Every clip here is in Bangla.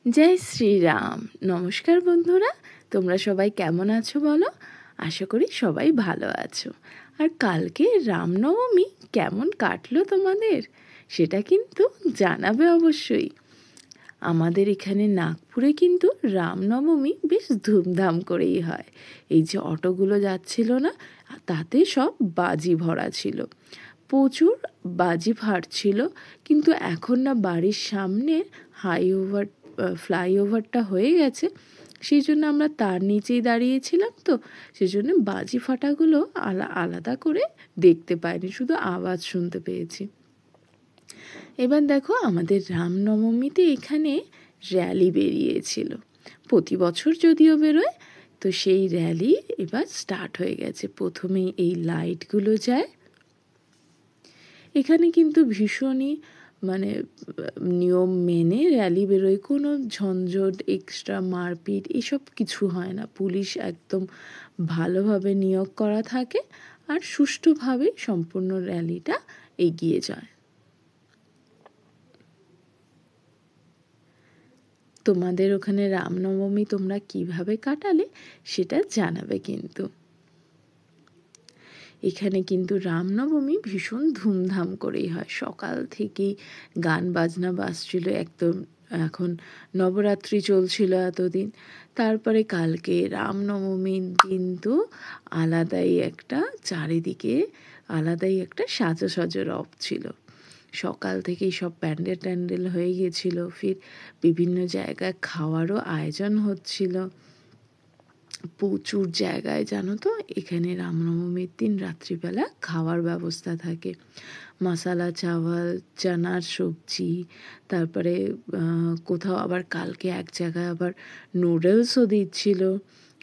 जय श्री राम। नमस्कार बंधुरा, তোমরা সবাই কেমন আছো বলো? আশা করি সবাই ভালো আছো। আর কালকে রামনবমী কেমন কাটলো তোমাদের সেটা কিন্তু জানাবে অবশ্যই। আমাদের এখানে নাগপুরে কিন্তু রামনবমী বেশ ধুমধাম করেই হয়। এই যে অটোগুলো যাচ্ছিল না, তাতে সব বাজি ভরা ছিল, প্রচুর বাজি ফাটছিল। কিন্তু এখন না বাড়ির সামনে ফ্লাইওভারটা হয়ে গেছে, সেই জন্য আমরা তার নিচেই দাঁড়িয়েছিলাম, তো সেই জন্য বাজি ফাটাগুলো আলাদা করে দেখতে পাইনি, শুধু আওয়াজ শুনতে পেয়েছি। এবার দেখো, আমাদের রামনবমীতে এখানে র্যালি বেরিয়েছিল, প্রতি বছর যদিও বেরোয়, তো সেই র্যালি এবার স্টার্ট হয়ে গেছে। প্রথমেই এই লাইটগুলো যায়, এখানে কিন্তু ভীষণই নিয়ম মেনে র্যালি বেরোয়, কোনো ঝঞ্ঝট এক্সট্রা মারপিট এসব কিছু হয় না। পুলিশ একদম ভালোভাবে নিয়োগ করা থাকে আর সুষ্ঠুভাবে সম্পূর্ণ র্যালিটা এগিয়ে যায়। তোমাদের ওখানে রামনবমী তোমরা কিভাবে কাটালে সেটা জানাবে কিন্তু। এখানে কিন্তু রামনবমী ভীষণ ধুমধাম করেই হয়, সকাল থেকেই গান বাজনা বাজছিল একদম। এখন নবরাত্রি চলছিল এতদিন, তারপরে কালকে রামনবমীর দিন তো চারিদিকে আলাদাই একটা সাজো রব ছিল। সকাল থেকেই সব প্যান্ডেল ট্যান্ডেল হয়ে গেছিলো, ফির বিভিন্ন জায়গায় খাওয়ারও আয়োজন হচ্ছিল। প্রচুর জায়গায় জানো তো, এখানে রামনবমীর দিন রাত্রিবেলা খাওয়ার ব্যবস্থা থাকে। মশালা চাওয়াল, চানার সবজি, তারপরে কোথাও আবার কালকে এক জায়গায় আবার নুডলসও দিচ্ছিল,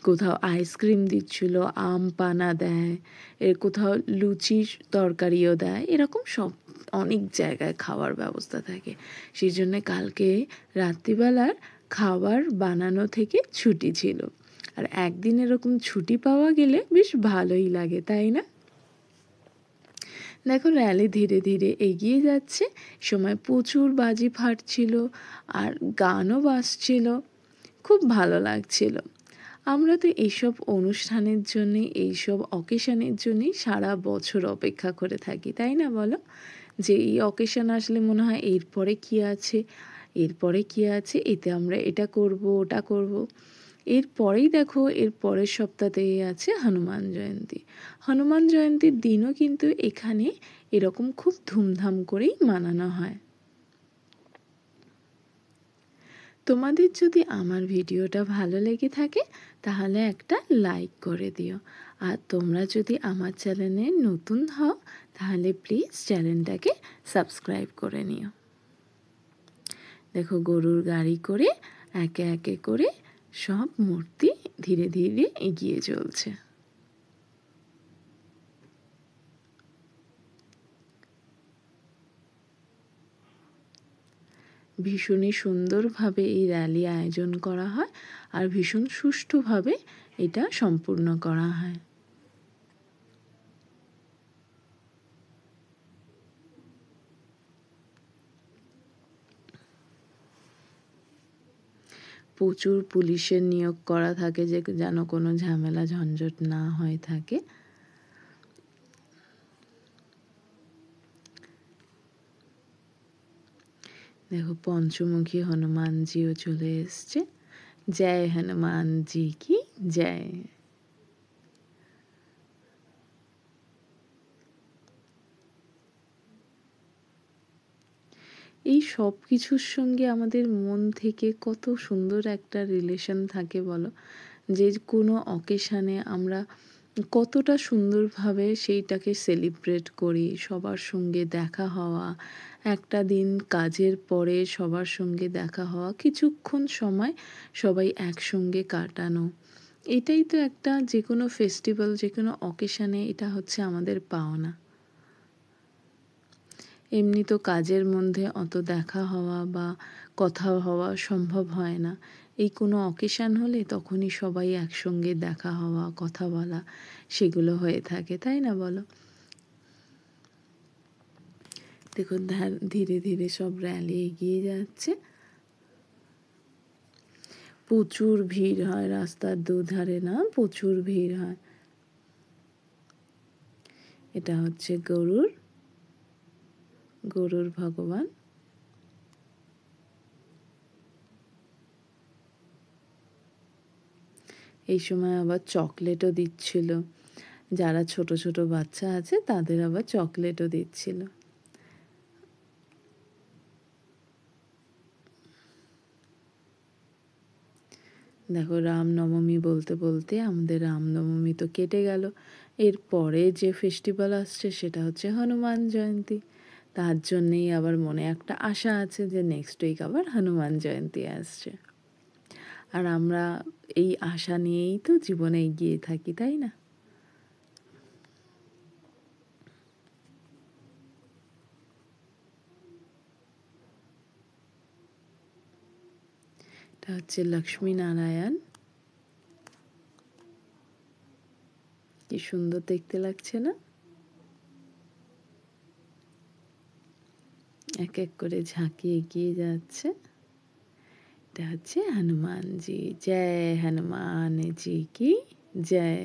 কোথাও আইসক্রিম দিচ্ছিল, আম পানা দেয়, কোথাও লুচির তরকারিও দেয়, এরকম সব অনেক জায়গায় খাওয়ার ব্যবস্থা থাকে। সেই জন্যে কালকে রাত্রিবেলার খাবার বানানো থেকে ছুটি ছিল। আর একদিন এরকম ছুটি পাওয়া গেলে বেশ ভালোই লাগে, তাই না? দেখো, র্যালি ধীরে ধীরে এগিয়ে যাচ্ছে, সময় প্রচুর বাজি ফাটছিল আর গানও বাজছিল, খুব ভালো লাগছিল। আমরা তো এইসব অনুষ্ঠানের জন্যে, এইসব অকেশনের জন্যেই সারা বছর অপেক্ষা করে থাকি, তাই না বলো? যে এই অকেশন আসলে মনে হয় এরপরে কী আছে, এতে আমরা এটা করব, ওটা করব। এরপরেই দেখো, এর পরের সপ্তাহতেই আছে হনুমান জয়ন্তী। হনুমান জয়ন্তীর দিনও কিন্তু এখানে এরকম খুব ধুমধাম করেই মানানো হয়। তোমাদের যদি আমার ভিডিওটা ভালো লেগে থাকে তাহলে একটা লাইক করে দিও, আর তোমরা যদি আমার চ্যানেলে নতুন হও তাহলে প্লিজ চ্যানেলটাকে সাবস্ক্রাইব করে নিও। দেখো, গরুর গাড়ি করে একে একে করে সব মূর্তি ধীরে ধীরে এগিয়ে চলছে। ভীষণই সুন্দরভাবে এই র্যালি আয়োজন করা হয় আর ভীষণ সুষ্ঠুভাবে এটা সম্পূর্ণ করা হয়। প্রচুর পুলিশের নিয়োগ করা থাকে যে যেন কোনো ঝামেলা ঝঞ্ঝট না হয়ে থাকে। দেখো, পঞ্চমুখী হনুমানজিও চলে এসছে। জয় হনুমানজি কি জয়। এই সব কিছুর সঙ্গে আমাদের মন থেকে কত সুন্দর একটা রিলেশন থাকে বলো, যে কোনো অকেশানে আমরা কতটা সুন্দরভাবে সেইটাকে সেলিব্রেট করি। সবার সঙ্গে দেখা হওয়া, একটা দিন কাজের পরে সবার সঙ্গে দেখা হওয়া, কিছুক্ষণ সময় সবাই একসঙ্গে কাটানো, এটাই তো একটা, যে কোনো ফেস্টিভ্যাল, যে কোনো অকেশানে এটা হচ্ছে আমাদের পাওনা। এমনি তো কাজের মধ্যে অত দেখা হওয়া বা কথা হওয়া সম্ভব হয় না, এই কোনো অকেশান হলে তখনই সবাই একসঙ্গে দেখা হওয়া, কথা বলা, সেগুলো হয়ে থাকে, তাই না বলো? দেখো, ধীরে ধীরে সব র্যালি এগিয়ে যাচ্ছে। প্রচুর ভিড় হয় রাস্তার দুধারে, না প্রচুর ভিড় হয়। এটা হচ্ছে গরুর ভগবান। এই সময় আবার চকলেটও দিচ্ছিল, যারা ছোট ছোট বাচ্চা আছে তাদের আবার চকলেটও দিচ্ছিল। দেখো রামনবমী বলতে বলতে আমাদের রামনবমী তো কেটে গেল। এরপরে যে ফেস্টিভ্যাল আসছে সেটা হচ্ছে হনুমান জয়ন্তী। তার জন্যেই আবার মনে একটা আশা আছে যে নেক্সট উইক আবার হনুমান জয়ন্তী আসছে। আর আমরা এই আশা নিয়েই তো জীবনে এগিয়ে থাকি, তাই না? এটা হচ্ছে লক্ষ্মী নারায়ণ। কি সুন্দর দেখতে লাগছে না? এক এক করে ঝাঁকি এগিয়ে যাচ্ছে। এটা হচ্ছে হনুমানজি। জয় হনুমান জি কি জয়।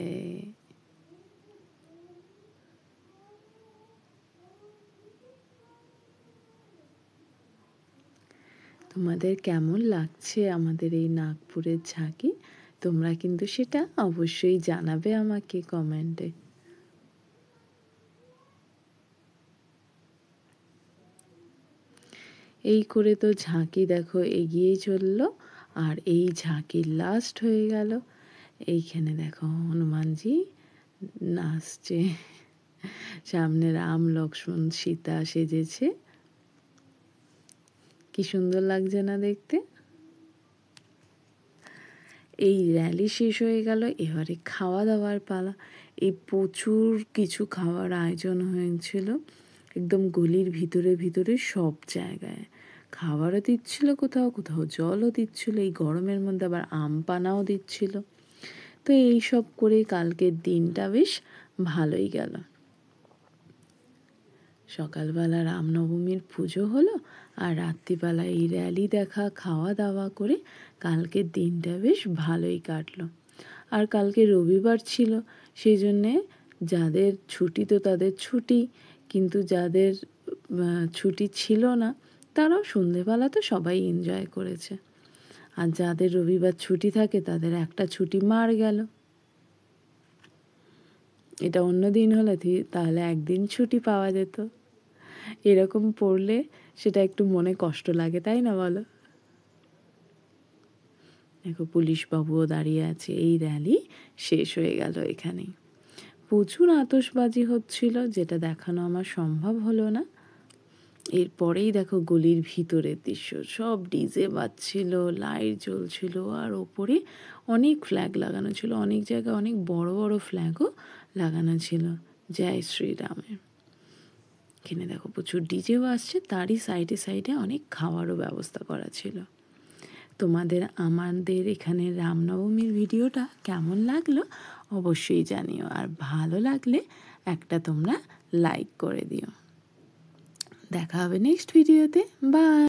তোমাদের কেমন লাগছে আমাদের এই নাগপুরের ঝাঁকি? তোমরা কিন্তু সেটা অবশ্যই জানাবে আমাকে কমেন্টে। এই করে তো ঝাঁকি দেখো এগিয়েই চললো, আর এই ঝাঁকির লাস্ট হয়ে গেল। এইখানে দেখো হনুমানজি নাচছে, সামনে রাম লক্ষ্মণ সীতা সেজেছে। কি সুন্দর লাগছে না দেখতে? এই র্যালি শেষ হয়ে গেল, এবারে খাওয়া দাওয়ার পালা। এই প্রচুর কিছু খাওয়ার আয়োজন হয়েছিল, একদম গলির ভিতরে ভিতরে সব জায়গায় খাবারও দিচ্ছিল, কোথাও কোথাও জলও দিচ্ছিল। এই গরমের মধ্যে আবার আম পানাও দিচ্ছিল। তো এই সব করে কালকের দিনটা বেশ ভালোই গেল। সকালবেলা রামনবমীর পুজো হলো, আর রাত্রিবেলা এই র্যালি দেখা খাওয়া দাওয়া করে কালকের দিনটা বেশ ভালোই কাটলো। আর কালকে রবিবার ছিল, সেই জন্যে যাদের ছুটি তো তাদের ছুটি, কিন্তু যাদের ছুটি ছিল না তারাও সন্ধেবেলা তো সবাই এনজয় করেছে। আর যাদের রবিবার ছুটি থাকে তাদের একটা ছুটি মার গেল। এটা অন্য দিন হলে তাহলে একদিন ছুটি পাওয়া যেত। এরকম পড়লে সেটা একটু মনে কষ্ট লাগে, তাই না বলো? দেখো পুলিশ বাবুও দাঁড়িয়ে আছে। এই র্যালি শেষ হয়ে গেল এখানেই। প্রচুর আতশবাজি হচ্ছিল, যেটা দেখানো আমার সম্ভব হলো না। এরপরেই দেখো গলির ভিতরের দৃশ্য, সব ডিজে বাজছিল, লাইট জ্বলছিল, আর ওপরে অনেক ফ্ল্যাগ লাগানো ছিল। অনেক জায়গায় অনেক বড় বড় ফ্ল্যাগও লাগানো ছিল জয় শ্রীরামের। এখানে দেখো প্রচুর ডিজেও আসছে, তারই সাইডে সাইডে অনেক খাওয়ারও ব্যবস্থা করা ছিল। তোমাদের আমাদের এখানে রামনবমীর ভিডিওটা কেমন লাগলো অবশ্যই জানিও, আর ভালো লাগলে একটা তোমরা লাইক করে দিও। দেখা হবে নেক্সট ভিডিওতে। বাই।